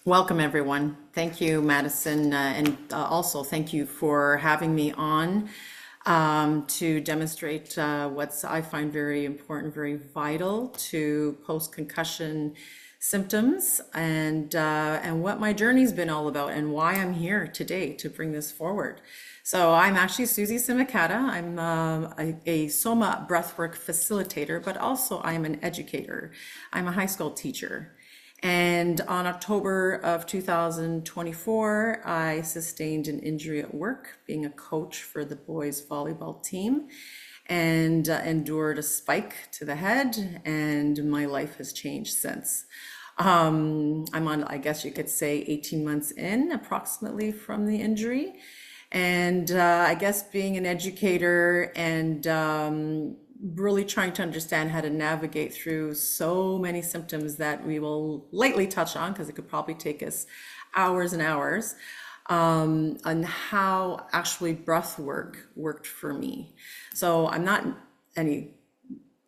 Welcome, everyone. Thank you, Madison, and also thank you for having me on to demonstrate what's I find very important, very vital to post-concussion symptoms, and what my journey's been all about, and why I'm here today to bring this forward. So I'm actually Susy Cimicata. I'm a SOMA Breathwork Facilitator, but also I'm an educator. I'm a high school teacher. And on October of 2024, I sustained an injury at work being a coach for the boys volleyball team and endured a spike to the head, and my life has changed since. I'm on, I guess you could say, 18 months in approximately from the injury. And I guess being an educator and really trying to understand how to navigate through so many symptoms that we will lightly touch on because it could probably take us hours and hours, on how actually breath work worked for me. So I'm not any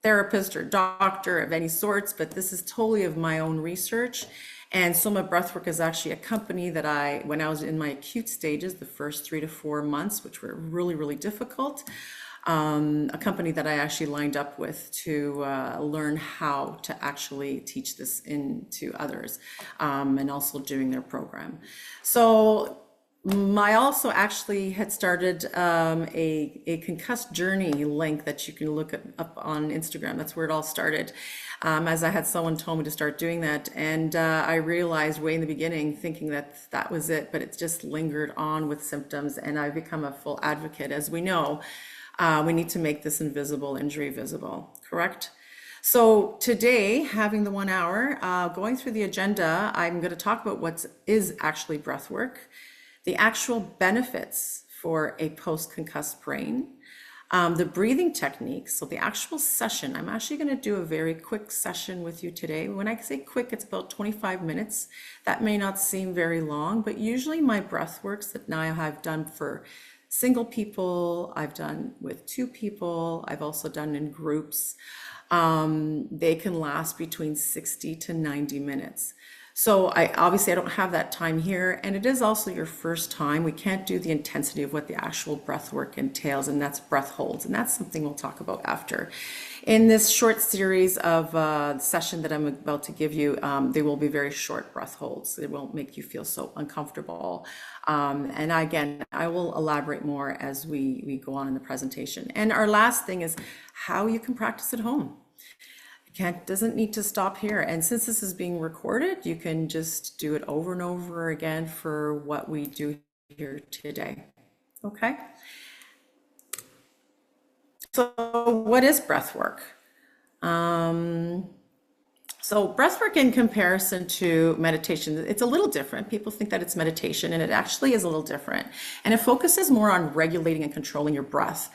therapist or doctor of any sorts, but this is totally of my own research. And Soma Breathwork is actually a company that when I was in my acute stages, the first 3 to 4 months, which were really, really difficult, a company that I actually lined up with to learn how to actually teach this into others, and also doing their program. So I also actually had started a concussed journey link that you can look up on Instagram. That's where it all started. As I had someone told me to start doing that, and I realized way in the beginning, thinking that that was it, but it just lingered on with symptoms, and I've become a full advocate. As we know, we need to make this invisible injury visible, correct? So today, having the 1 hour, going through the agenda, I'm going to talk about what is actually breath work, the actual benefits for a post-concussed brain, the breathing techniques. So the actual session, I'm actually going to do a very quick session with you today. When I say quick, it's about 25 minutes. That may not seem very long, but usually my breath works that now I've done for single people, I've done with 2 people, I've also done in groups. They can last between 60 to 90 minutes. So obviously I don't have that time here, and it is also your first time. We can't do the intensity of what the actual breath work entails, and that's breath holds, and that's something we'll talk about after. In this short series of session that I'm about to give you, they will be very short breath holds. It won't make you feel so uncomfortable. And again, I will elaborate more as we go on in the presentation. And our last thing is how you can practice at home. Doesn't need to stop here. And since this is being recorded, you can just do it over and over again for what we do here today. Okay. So what is breath work? So breathwork in comparison to meditation, it's a little different. People think that it's meditation, and it actually is a little different. And it focuses more on regulating and controlling your breath.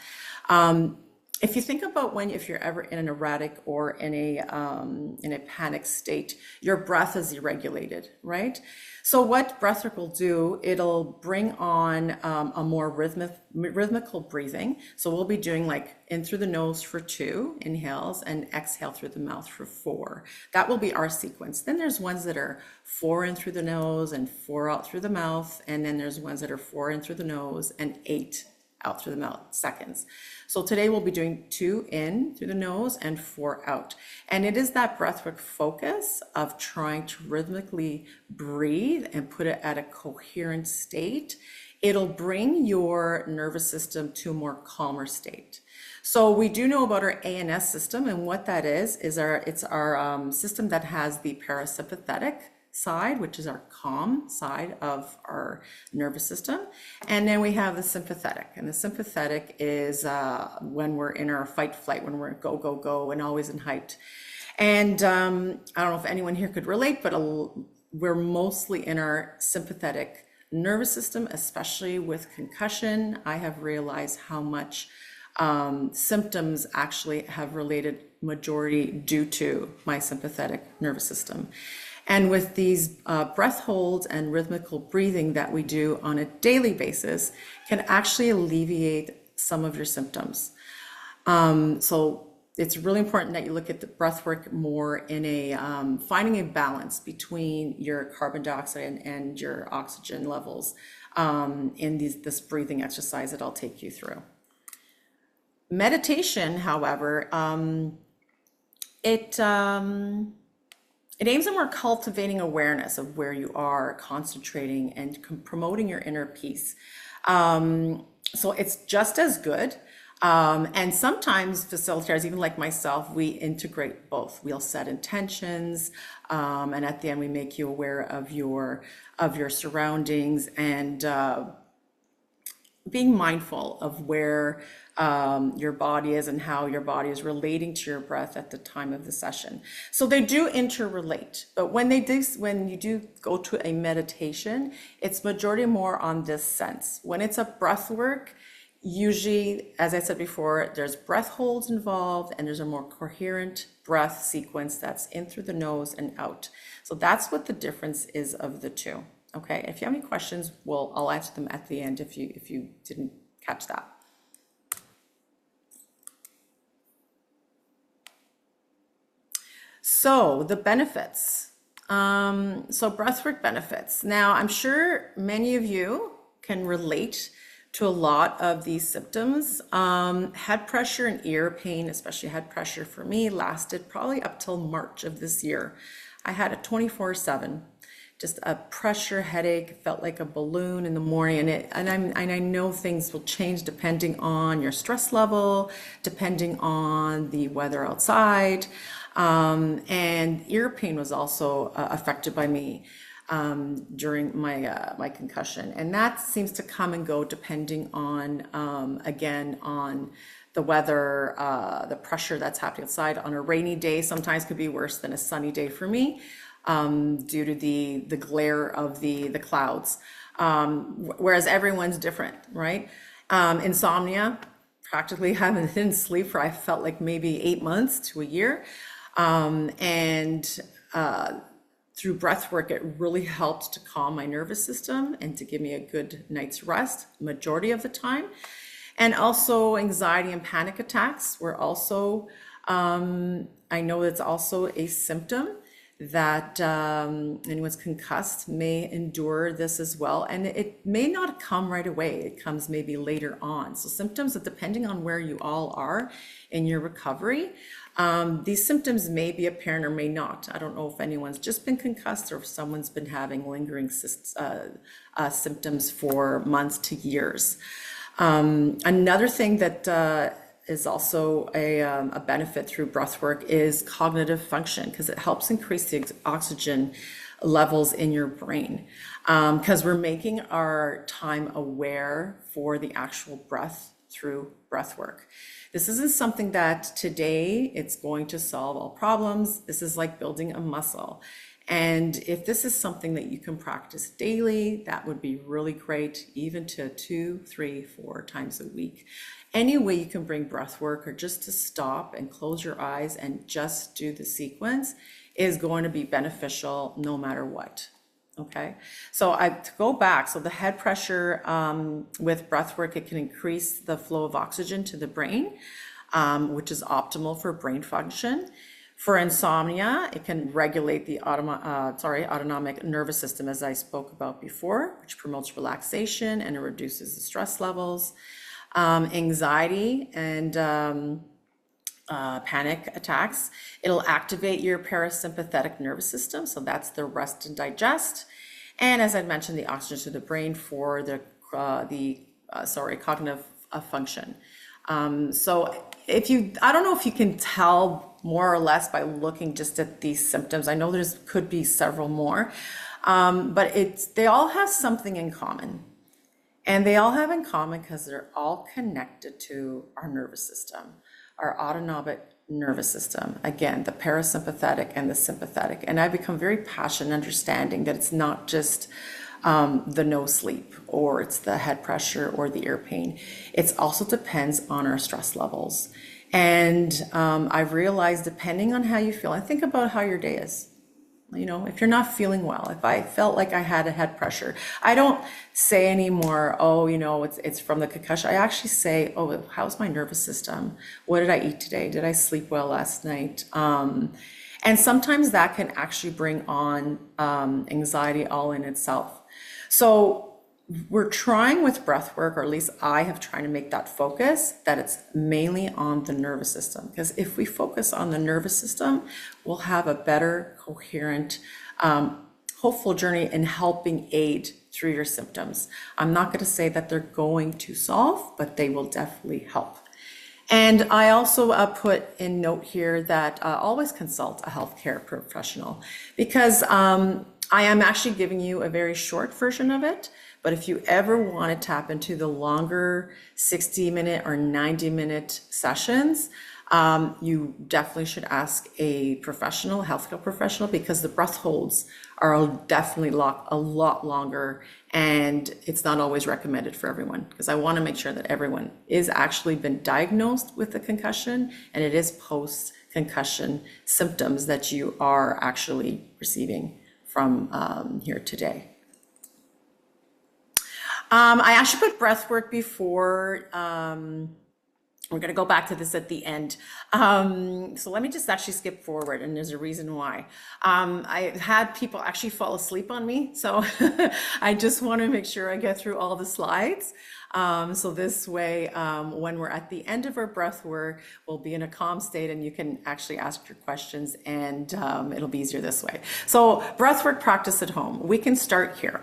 If you think about if you're ever in an erratic or in a panic state, your breath is irregulated, right? So what breathwork will do, it'll bring on a more rhythmical breathing. So we'll be doing like in through the nose for 2 inhales and exhale through the mouth for 4. That will be our sequence. Then there's ones that are 4 in through the nose and 4 out through the mouth. And then there's ones that are 4 in through the nose and 8 out through the mouth seconds. So today we'll be doing 2 in through the nose and 4 out. And it is that breathwork focus of trying to rhythmically breathe and put it at a coherent state. It'll bring your nervous system to a more calmer state. So we do know about our ANS system, and what that is it's our system that has the parasympathetic side, which is our calm side of our nervous system. And then we have the sympathetic, and the sympathetic is when we're in our fight flight, when we're go, go, go, and always in height. And I don't know if anyone here could relate, but we're mostly in our sympathetic nervous system, especially with concussion. I have realized how much symptoms actually have related majority due to my sympathetic nervous system. And with these breath holds and rhythmical breathing that we do on a daily basis can actually alleviate some of your symptoms. So it's really important that you look at the breath work more in a finding a balance between your carbon dioxide and your oxygen levels in this breathing exercise that I'll take you through. Meditation, however, it aims at more cultivating awareness of where you are, concentrating and promoting your inner peace. So it's just as good. And sometimes facilitators, even like myself, we integrate both. We'll set intentions, and at the end we make you aware of your surroundings and being mindful of where your body is and how your body is relating to your breath at the time of the session. So they do interrelate, but when you do go to a meditation, it's majority more on this sense. When it's a breath work, usually, as I said before, there's breath holds involved and there's a more coherent breath sequence that's in through the nose and out. So that's what the difference is of the two. Okay, if you have any questions, I'll answer them at the end if you didn't catch that. So the benefits. So breathwork benefits. Now, I'm sure many of you can relate to a lot of these symptoms. Head pressure and ear pain, especially head pressure for me, lasted probably up till March of this year. I had it 24/7. Just a pressure headache, felt like a balloon in the morning, and I know things will change depending on your stress level, depending on the weather outside, and ear pain was also affected by me during my concussion, and that seems to come and go depending on again on the weather, the pressure that's happening outside. On a rainy day, sometimes could be worse than a sunny day for me. Due to the glare of the clouds, whereas everyone's different, right? Insomnia, practically didn't sleep for I felt like maybe 8 months to a year, and through breath work, it really helped to calm my nervous system and to give me a good night's rest majority of the time. And also anxiety and panic attacks were also, I know it's also a symptom that anyone's concussed may endure this as well. And it may not come right away. It comes maybe later on. So symptoms that depending on where you all are in your recovery, these symptoms may be apparent or may not. I don't know if anyone's just been concussed or if someone's been having lingering symptoms for months to years. Another thing that is also a benefit through breath work is cognitive function, because it helps increase the oxygen levels in your brain, because we're making our time aware for the actual breath through breath work. This isn't something that today it's going to solve all problems. This is like building a muscle. And if this is something that you can practice daily, that would be really great, even to 2, 3, 4 times a week. Any way you can bring breath work or just to stop and close your eyes and just do the sequence is going to be beneficial no matter what. Okay, so to go back, so the head pressure with breath work, it can increase the flow of oxygen to the brain, which is optimal for brain function. For insomnia, it can regulate the autonomic nervous system, as I spoke about before, which promotes relaxation and it reduces the stress levels. Anxiety and panic attacks, it'll activate your parasympathetic nervous system, so that's the rest and digest. And as I mentioned, the oxygen to the brain for the cognitive function. So I don't know if you can tell more or less by looking just at these symptoms. I know could be several more, but they all have something in common. And they all have in common because they're all connected to our nervous system, our autonomic nervous system. Again, the parasympathetic and the sympathetic. And I've become very passionate understanding that it's not just the no sleep or it's the head pressure or the ear pain. It also depends on our stress levels. And I've realized depending on how you feel, and think about how your day is, You know, if you're not feeling well, if I felt like I had a head pressure, I don't say anymore, oh, you know, it's from the concussion. I actually say, oh, how's my nervous system? What did I eat today? Did I sleep well last night? And sometimes that can actually bring on anxiety all in itself. So we're trying with breath work, or at least I have tried to make that focus, that it's mainly on the nervous system. Because if we focus on the nervous system, we'll have a better, coherent, hopeful journey in helping aid through your symptoms. I'm not going to say that they're going to solve, but they will definitely help. And I also put in note here that always consult a healthcare professional, because I am actually giving you a very short version of it. But if you ever want to tap into the longer 60-minute or 90-minute sessions, you definitely should ask a professional, healthcare professional, because the breath holds are definitely a lot longer, and it's not always recommended for everyone, because I want to make sure that everyone is actually been diagnosed with a concussion, and it is post-concussion symptoms that you are actually receiving from here today. I actually put breath work before. We're going to go back to this at the end. So let me just actually skip forward, and there's a reason why. I had people actually fall asleep on me, so I just want to make sure I get through all the slides. So this way, when we're at the end of our breath work, we'll be in a calm state and you can actually ask your questions, and it'll be easier this way. So breath work practice at home, we can start here.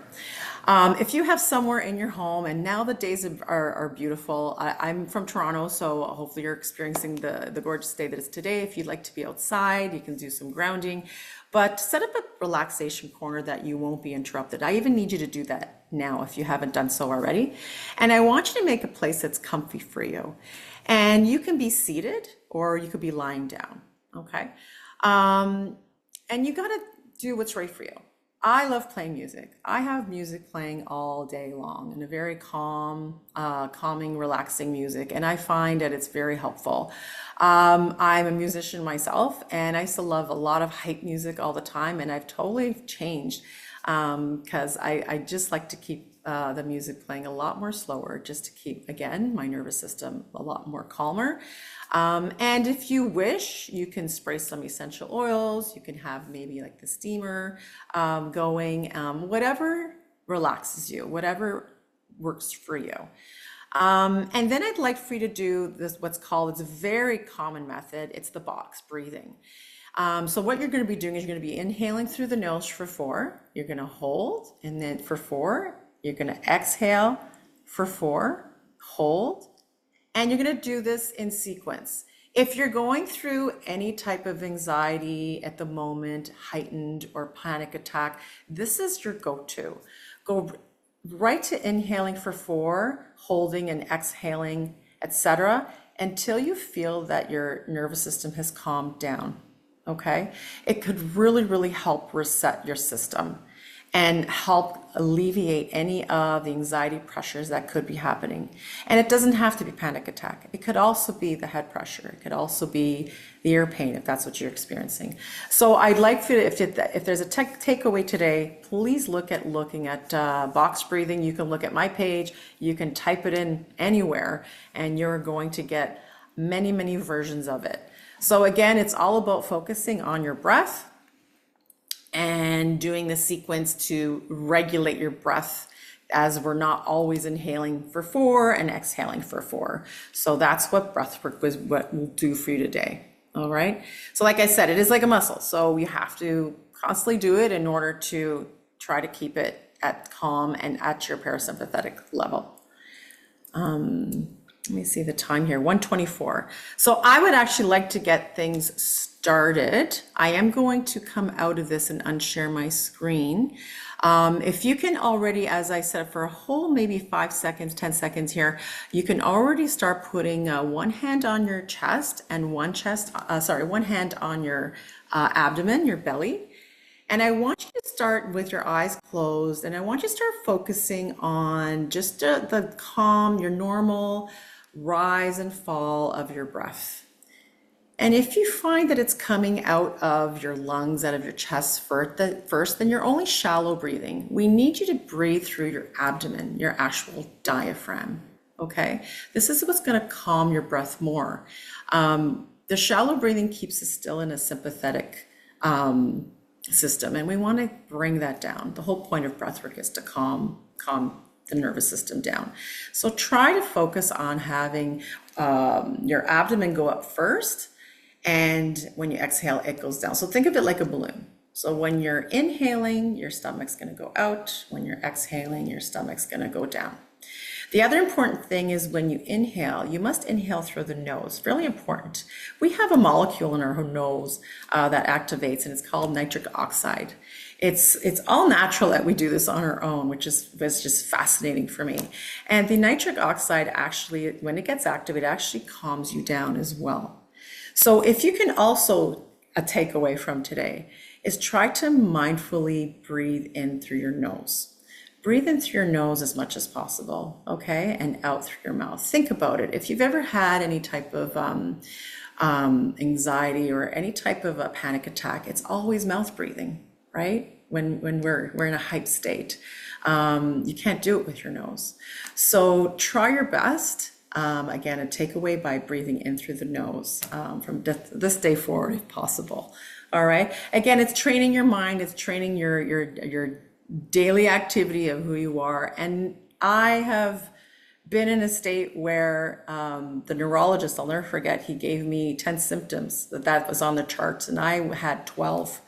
If you have somewhere in your home, and now the days are beautiful. I'm from Toronto, so hopefully you're experiencing the gorgeous day that it's today. If you'd like to be outside, you can do some grounding, but set up a relaxation corner that you won't be interrupted. I even need you to do that now if you haven't done so already. And I want you to make a place that's comfy for you. And you can be seated or you could be lying down, okay? And you gotta do what's right for you. I love playing music. I have music playing all day long, and a very calming, relaxing music, and I find that it's very helpful. I'm a musician myself, and I used to love a lot of hype music all the time, and I've totally changed because I just like to keep the music playing a lot more slower, just to keep, again, my nervous system a lot more calmer. And if you wish, you can spray some essential oils. You can have maybe like the steamer going, whatever relaxes you, whatever works for you. And then I'd like for you to do this, what's called, it's a very common method. It's the box breathing. So what you're going to be doing is you're going to be inhaling through the nose for 4. You're going to hold, and then for 4, you're going to exhale for 4, hold. And you're going to do this in sequence. If you're going through any type of anxiety at the moment, heightened or panic attack, this is your go-to. Go right to inhaling for 4, holding and exhaling, etc., until you feel that your nervous system has calmed down, okay? It could really, really help reset your system and help alleviate any of the anxiety pressures that could be happening. And it doesn't have to be panic attack. It could also be the head pressure. It could also be the ear pain if that's what you're experiencing. So I'd like for you, if there's a takeaway today, please looking at box breathing. You can look at my page, you can type it in anywhere, and you're going to get many, many versions of it. So again, it's all about focusing on your breath and doing the sequence to regulate your breath, as we're not always inhaling for 4 and exhaling for 4. So that's what breath work was, what we'll do for you today. All right. So like I said, it is like a muscle. So you have to constantly do it in order to try to keep it at calm and at your parasympathetic level. Let me see the time here, 1:24. So I would actually like to get things started. I am going to come out of this and unshare my screen. If you can already, as I said, for a whole maybe 5 seconds, 10 seconds here, you can already start putting one hand on your chest and one hand on your abdomen, your belly. And I want you to start with your eyes closed, and I want you to start focusing on just the calm, your normal rise and fall of your breath. And if you find that it's coming out of your lungs, out of your chest first, then you're only shallow breathing. We need you to breathe through your abdomen, your actual diaphragm, okay? This is what's gonna calm your breath more. The shallow breathing keeps us still in a sympathetic system, and we wanna bring that down. The whole point of breathwork is to calm the nervous system down. So try to focus on having your abdomen go up first, and when you exhale, it goes down. So think of it like a balloon. So when you're inhaling, your stomach's gonna go out. When you're exhaling, your stomach's gonna go down. The other important thing is when you inhale, you must inhale through the nose. Really important. We have a molecule in our nose that activates, and it's called nitric oxide. It's all natural that we do this on our own, which was just fascinating for me. And the nitric oxide actually, when it gets activated, actually calms you down as well. So if you can also, a takeaway from today, is try to mindfully breathe in through your nose. Breathe in through your nose as much as possible, okay? And out through your mouth. Think about it. If you've ever had any type of anxiety or any type of a panic attack, it's always mouth breathing, right? When we're in a hyped state. You can't do it with your nose. So try your best. Again, a takeaway by breathing in through the nose from this day forward, if possible. All right. Again, it's training your mind. It's training your daily activity of who you are. And I have been in a state where the neurologist, I'll never forget, he gave me 10 symptoms that was on the charts, and I had 12.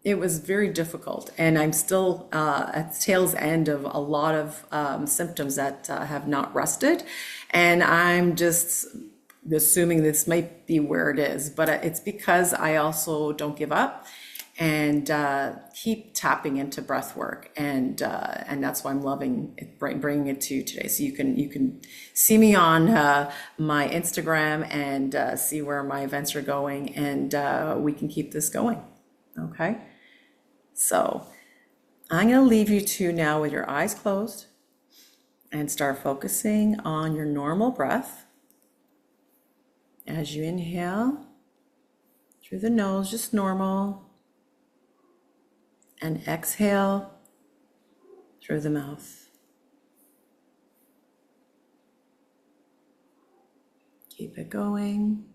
It was very difficult, and I'm still at the tail's end of a lot of symptoms that have not rested, and I'm just assuming this might be where it is, but it's because I also don't give up and keep tapping into breath work, and that's why I'm loving it, bringing it to you today. So you can see me on my Instagram and see where my events are going, and we can keep this going. Okay, so I'm going to leave you two now with your eyes closed and start focusing on your normal breath as you inhale through the nose, just normal, and exhale through the mouth. Keep it going.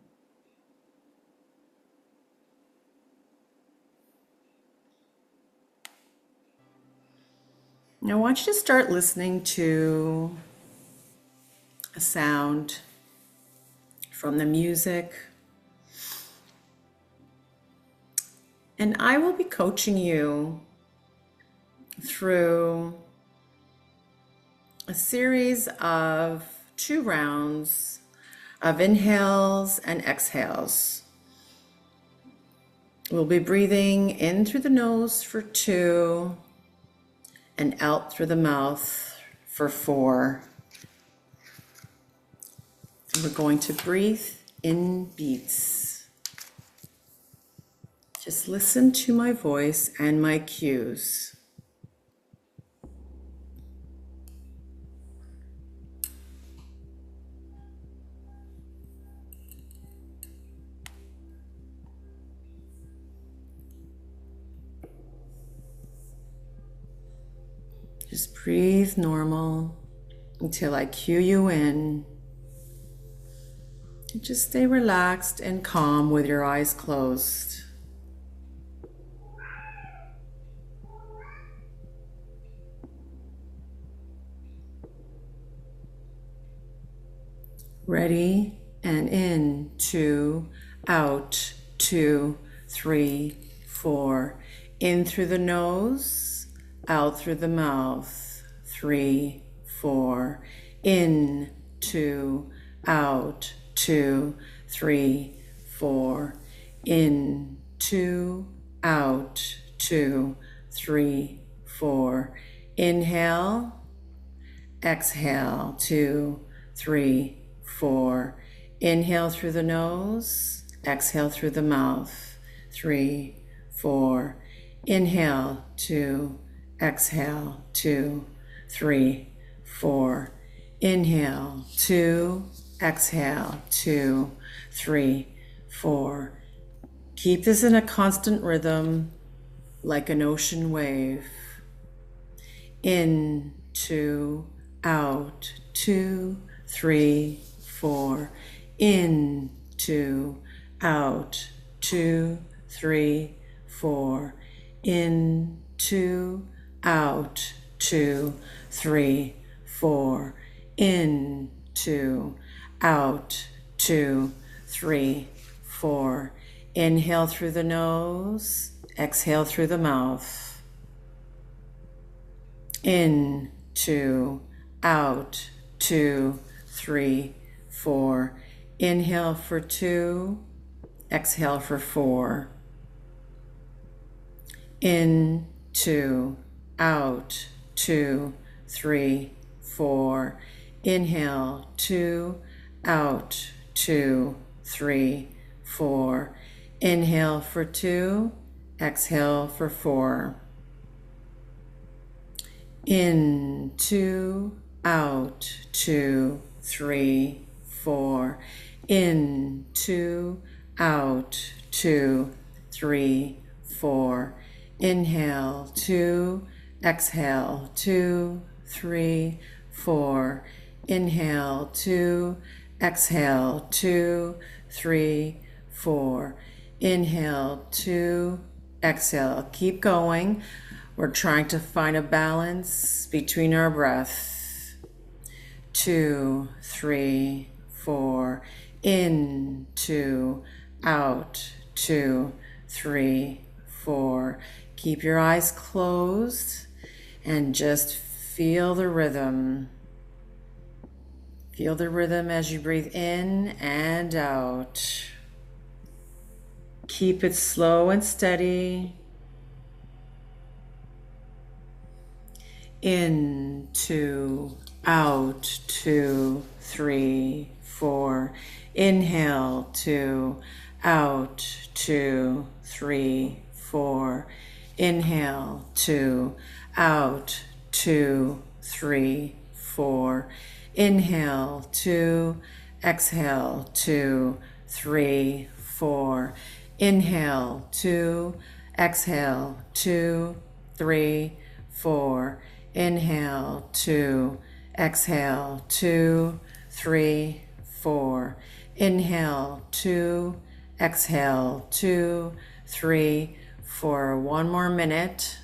Now I want you to start listening to a sound from the music. And I will be coaching you through a series of 2 rounds of inhales and exhales. We'll be breathing in through the nose for 2 and out through the mouth for 4. So we're going to breathe in beats. Just listen to my voice and my cues. Just breathe normal until I cue you in. And just stay relaxed and calm with your eyes closed. Ready, and in, 2, out, 2, 3, 4. In through the nose, out through the mouth, 3, 4. In, 2, out, 2, 3, 4. In, 2, out, 2, 3, 4. Inhale, exhale, 2, 3, 4. Inhale through the nose, exhale through the mouth, 3, 4. Inhale, 2, exhale, 2, 3, 4. Inhale, 2, exhale, 2, 3, 4. Keep this in a constant rhythm, like an ocean wave. In, 2, out, 2, 3, 4. In, 2, out, 2, 3, 4. In, 2, out, 2, 3, 4. In, 2, out, 2, 3, 4. Inhale through the nose, exhale through the mouth. In, 2, out, 2, 3, 4. Inhale for 2, exhale for 4. In, 2, out, 2, 3, 4. Inhale, 2, out, 2, 3, 4. Inhale for 2, exhale for 4. In, 2, out, 2, 3, 4. In, 2, out, 2, 3, 4. Inhale, 2, exhale, 2, 3, 4. Inhale, 2, exhale, 2, 3, 4. Inhale, 2, exhale. Keep going. We're trying to find a balance between our breath. 2, 3, 4. In, 2, out, 2, 3, 4. Keep your eyes closed and just feel the rhythm. Feel the rhythm as you breathe in and out. Keep it slow and steady. In, 2, out, 2, 3, 4. Inhale, 2, out, 2, 3, 4. Inhale, 2, out, 2, 3, 4. Inhale, 2, exhale, 2, 3, 4. Inhale, 2, exhale, 2, 3, 4. Inhale, 2, exhale, 2, 3, 4. Inhale, 2, exhale, 2, 3, 4. One more minute.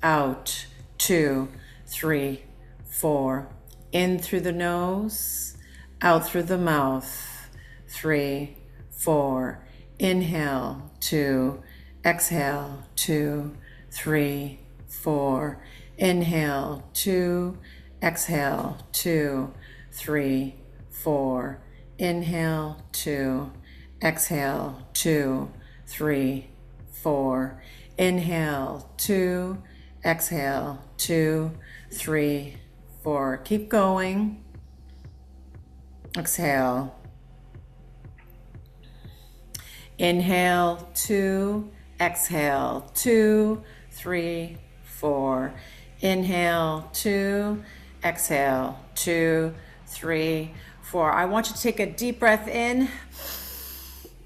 Out, 2, 3, 4. In through the nose, out through the mouth. 3, 4. Inhale, 2, exhale, 2, 3, 4. Inhale, 2, exhale, 2, 3, 4. Inhale, 2, exhale, 2, 3, 4. Inhale, 2, exhale, 2, 3, 4. Keep going. Exhale. Inhale, 2, exhale, 2, 3, 4. Inhale, 2, exhale, 2, 3, 4. I want you to take a deep breath in,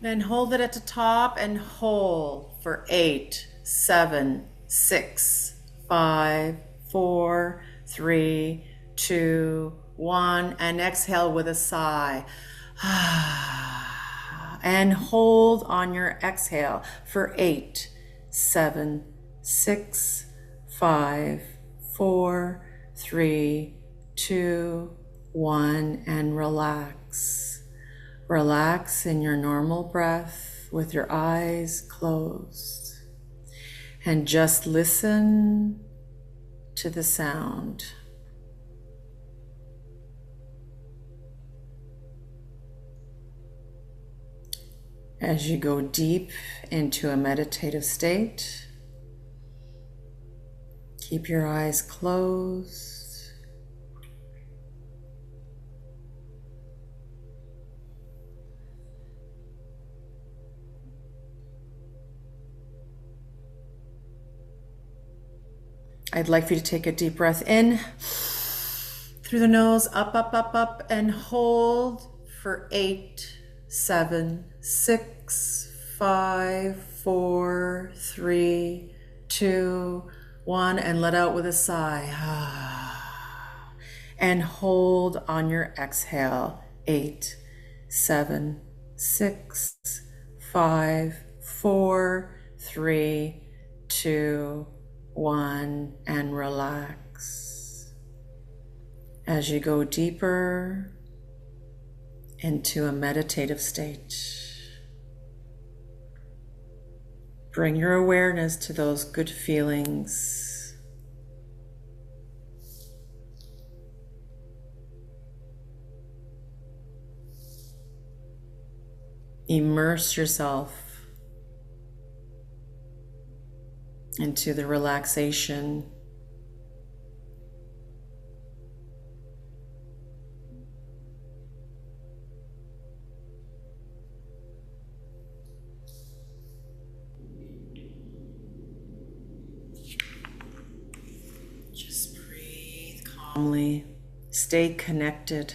then hold it at the top and hold for 8, 7, 6, 5, 4, 3, 2, 1, and exhale with a sigh. And hold on your exhale for 8, 7, 6, 5, 4, 3, 2, 1, and relax. Relax in your normal breath with your eyes closed. And just listen to the sound. As you go deep into a meditative state, keep your eyes closed. I'd like for you to take a deep breath in through the nose, up, up, up, up, and hold for 8, 7, 6, 5, 4, 3, 2, 1, and let out with a sigh. And hold on your exhale. 8, 7, 6, 5, 4, 3, 2, 1, and relax. As you go deeper into a meditative state, bring your awareness to those good feelings. Immerse yourself into the relaxation. Just breathe calmly. Stay connected.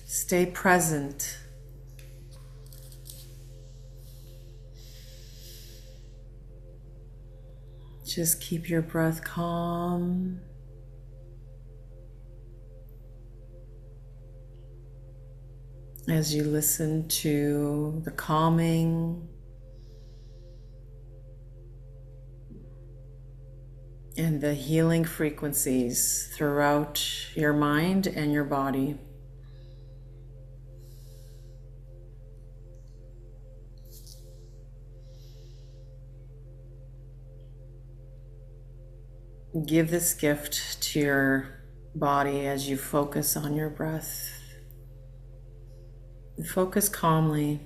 Stay present. Just keep your breath calm. As you listen to the calming and the healing frequencies throughout your mind and your body. Give this gift to your body as you focus on your breath. Focus calmly.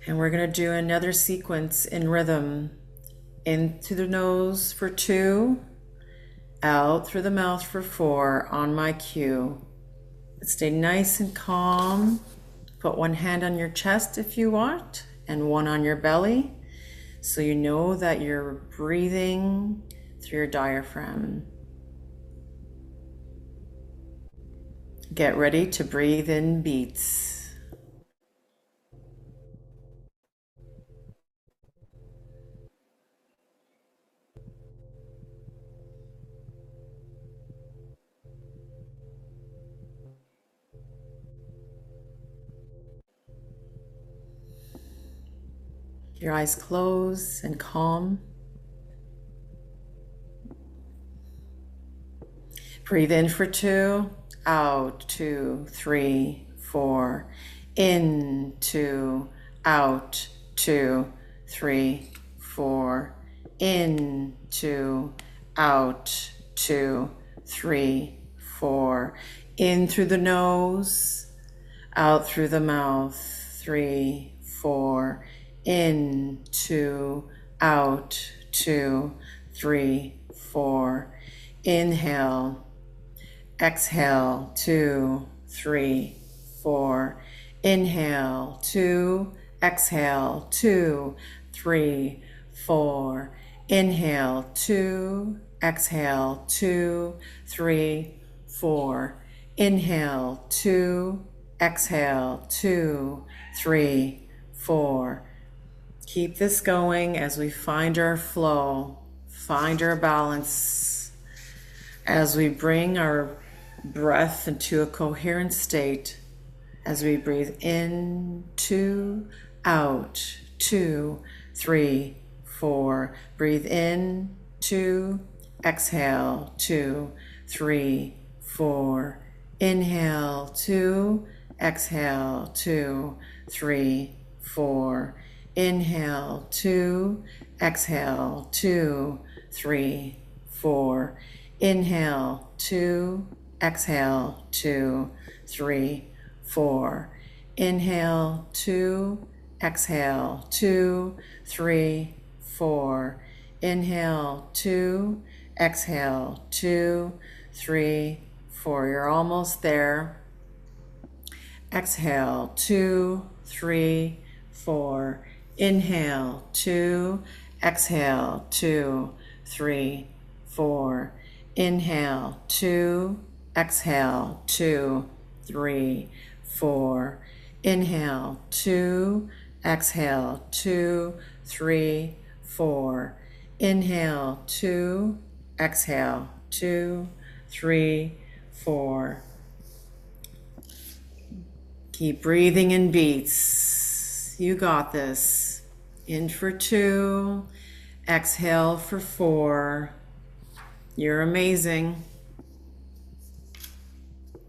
And we're going to do another sequence in rhythm. In through the nose for 2, out through the mouth for 4 on my cue. Stay nice and calm. Put one hand on your chest if you want, and one on your belly, so you know that you're breathing through your diaphragm. Get ready to breathe in beats. Your eyes closed and calm. Breathe in for 2, out 2, 3, 4, in 2, out 2, 3, 4, in 2, out 2, 3, 4, in through the nose, out through the mouth, 3, 4, in 2, out 2, 3, 4, inhale. Exhale, 2, 3, 4. Inhale, 2. Exhale, 2, 3, 4. Inhale, 2. Exhale, 2, 3, 4. Inhale, 2. Exhale, 2, 3, 4. Keep this going as we find our flow, find our balance, as we bring our breath into a coherent state, as we breathe in, 2, out, 2, 3, 4. Breathe in, 2, exhale, 2, 3, 4. Inhale, 2, exhale, 2, 3, 4. Inhale, 2, exhale, 2, 3, 4. Inhale, 2, exhale, 2, 3, 4. Inhale, 2, exhale, 2, 3, 4. Inhale, 2, exhale, 2, 3, 4. You're almost there. Exhale, 2, 3, 4. Inhale, 2, exhale, 2, 3, 4. Inhale, 2, exhale, 2, 3, 4. Inhale, 2, exhale, 2, 3, 4. Inhale, 2, exhale, 2, 3, 4. Keep breathing in beats. You got this. In for 2, exhale for 4. You're amazing.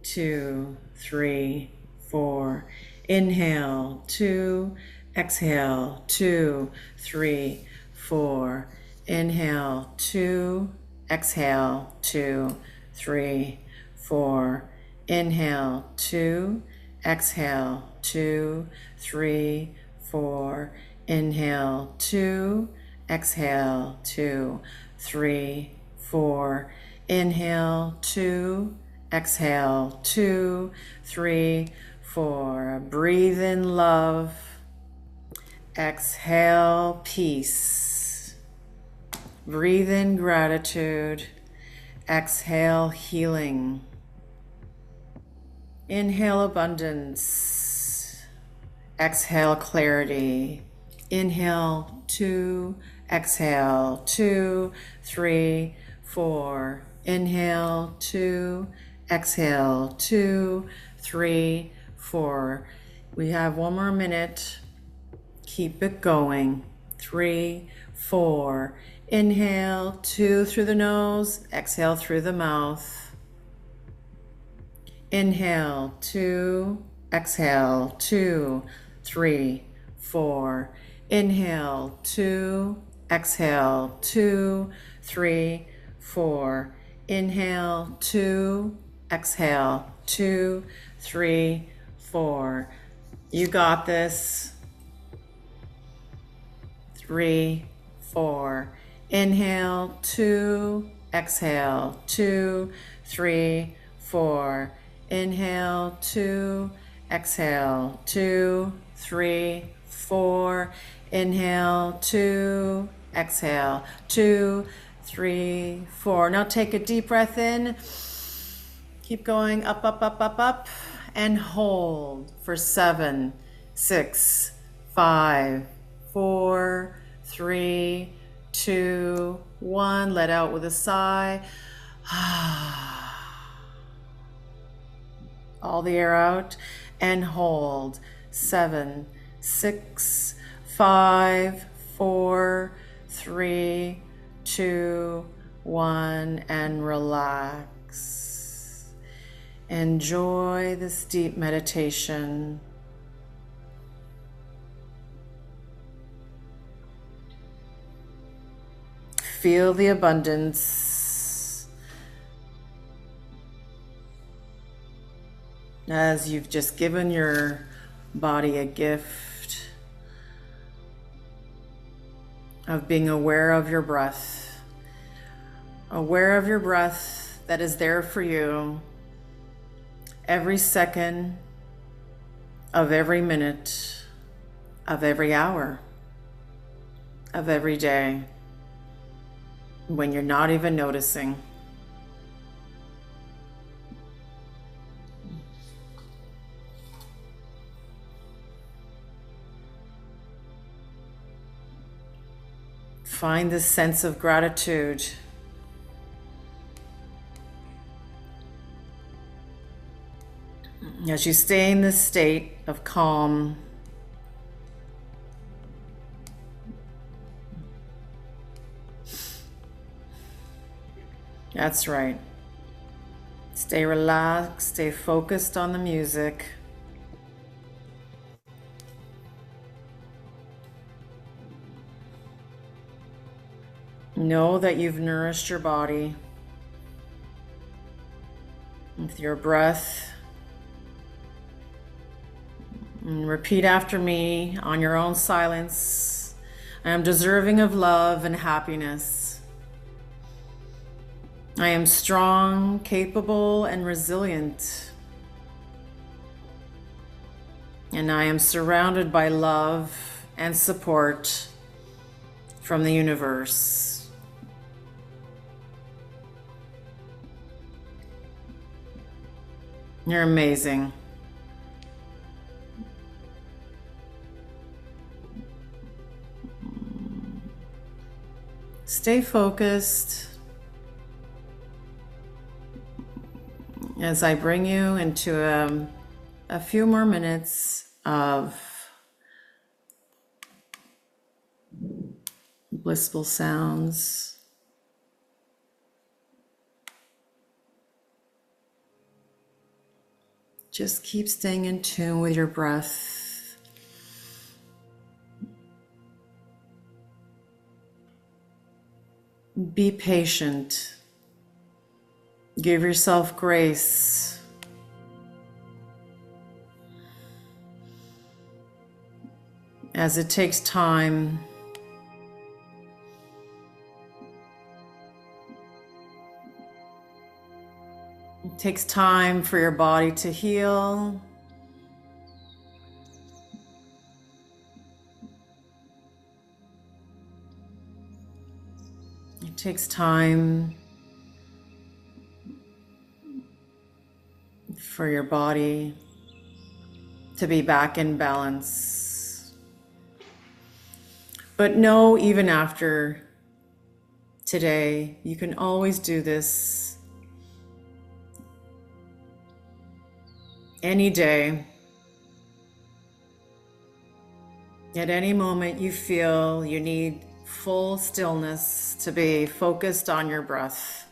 2, 3, 4. Inhale, 2, exhale, 2, 3, 4. Inhale, 2, exhale, 2, 3, 4. Inhale, 2, exhale, 2, 3, 4. Inhale, 2, exhale, 2, 3, 4. Inhale, 2, exhale, 2, 3, 4. Breathe in love. Exhale, peace. Breathe in gratitude. Exhale, healing. Inhale, abundance. Exhale, clarity. Inhale, 2, exhale, 2, 3, 4. Inhale, 2, exhale, 2, 3, 4. We have one more minute. Keep it going. 3, 4. Inhale, 2 through the nose, exhale through the mouth. Inhale, 2, exhale, 2, 3, 4. Inhale, 2, exhale, 2, 3, 4. Inhale, 2, exhale, 2, 3, 4. You got this. 3, 4. Inhale, 2, exhale, 2, 3, 4. Inhale, 2, exhale, 2, 3, 4. Inhale, 2, exhale, 2, 3, 4. Now take a deep breath in. Keep going up, up, up, up, up, and hold for 7, 6, 5, 4, 3, 2, 1. Let out with a sigh. All the air out and hold. 7, 6, 5, 4, 3, 2, 1, and relax. Enjoy this deep meditation. Feel the abundance as you've just given your body a gift of being aware of your breath, aware of your breath that is there for you every second of every minute of every hour of every day when you're not even noticing. Find this sense of gratitude. As you stay in this state of calm, that's right. Stay relaxed, stay focused on the music. Know that you've nourished your body with your breath. And repeat after me on your own silence. I am deserving of love and happiness. I am strong, capable, and resilient. And I am surrounded by love and support from the universe. You're amazing. Stay focused as I bring you into a few more minutes of blissful sounds. Just keep staying in tune with your breath. Be patient. Give yourself grace. As it takes time. It takes time for your body to heal. It takes time for your body to be back in balance. But know, even after today, you can always do this any day. At any moment you feel you need full stillness to be focused on your breath.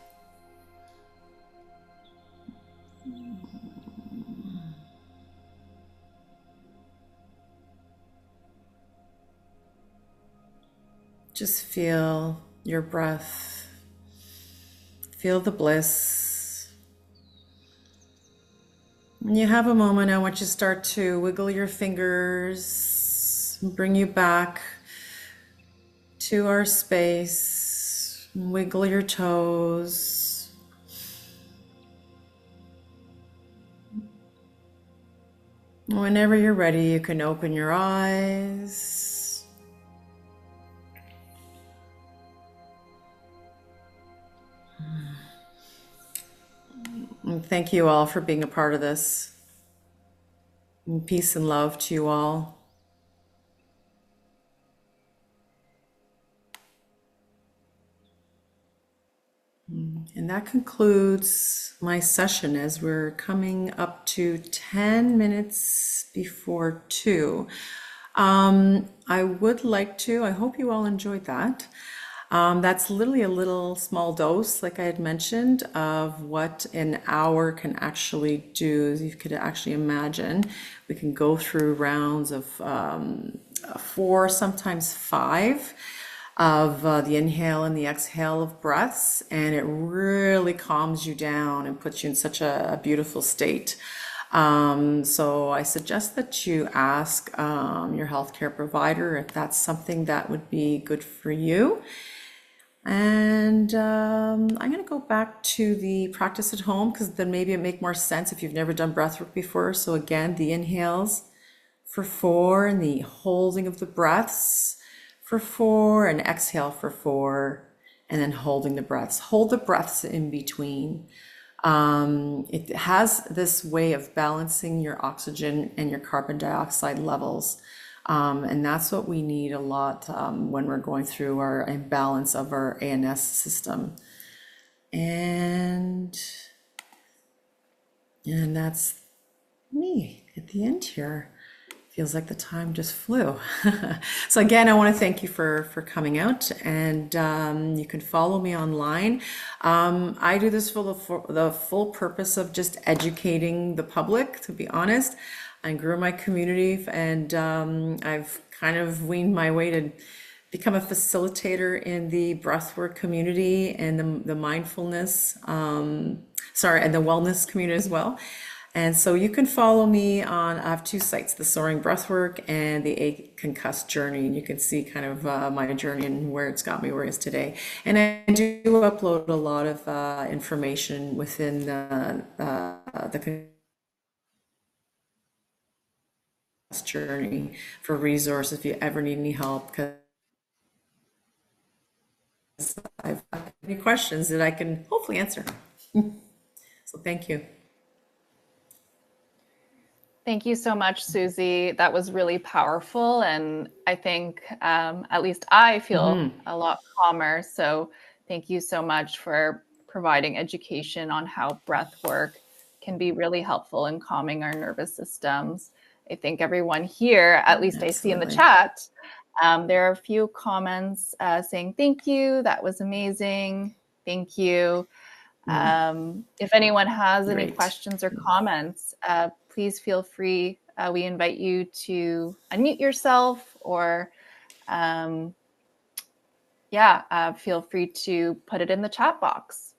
Just feel your breath. Feel the bliss. When you have a moment, I want you to start to wiggle your fingers, bring you back to our space. Wiggle your toes. Whenever you're ready, you can open your eyes. And thank you all for being a part of this. And peace and love to you all. And that concludes my session as we're coming up to 10 minutes before 2. I would like to, I hope you all enjoyed that. That's literally a little small dose, like I had mentioned, of what an hour can actually do. As you could actually imagine, we can go through rounds of 4, sometimes 5 of the inhale and the exhale of breaths, and it really calms you down and puts you in such a beautiful state. So I suggest that you ask your healthcare provider if that's something that would be good for you. And I'm going to go back to the practice at home, because then maybe it make more sense if you've never done breathwork before. So again, the inhales for 4 and the holding of the breaths for 4 and exhale for 4, and then holding the breaths. Hold the breaths in between. It has this way of balancing your oxygen and your carbon dioxide levels. And that's what we need a lot when we're going through our imbalance of our ANS system. And that's me at the end here. Feels like the time just flew. So again, I want to thank you for coming out, and you can follow me online. I do this for the full purpose of just educating the public, to be honest. I grew my community, and I've kind of weaned my way to become a facilitator in the breathwork community and the mindfulness, and the wellness community as well. And so you can follow me on, I have 2 sites, the Soaring Breathwork and the A Concussed Journey. And you can see kind of my journey and where it's got me where it is today. And I do upload a lot of information within the Concussed Journey for resources if you ever need any help. I've any questions that I can hopefully answer. So thank you. Thank you so much, Susy. That was really powerful. And I think at least I feel a lot calmer. So thank you so much for providing education on how breath work can be really helpful in calming our nervous systems. I think everyone here, at least I see in the chat, there are a few comments saying thank you. That was amazing. Thank you. If anyone has any questions or comments, please feel free. We invite you to unmute yourself or feel free to put it in the chat box.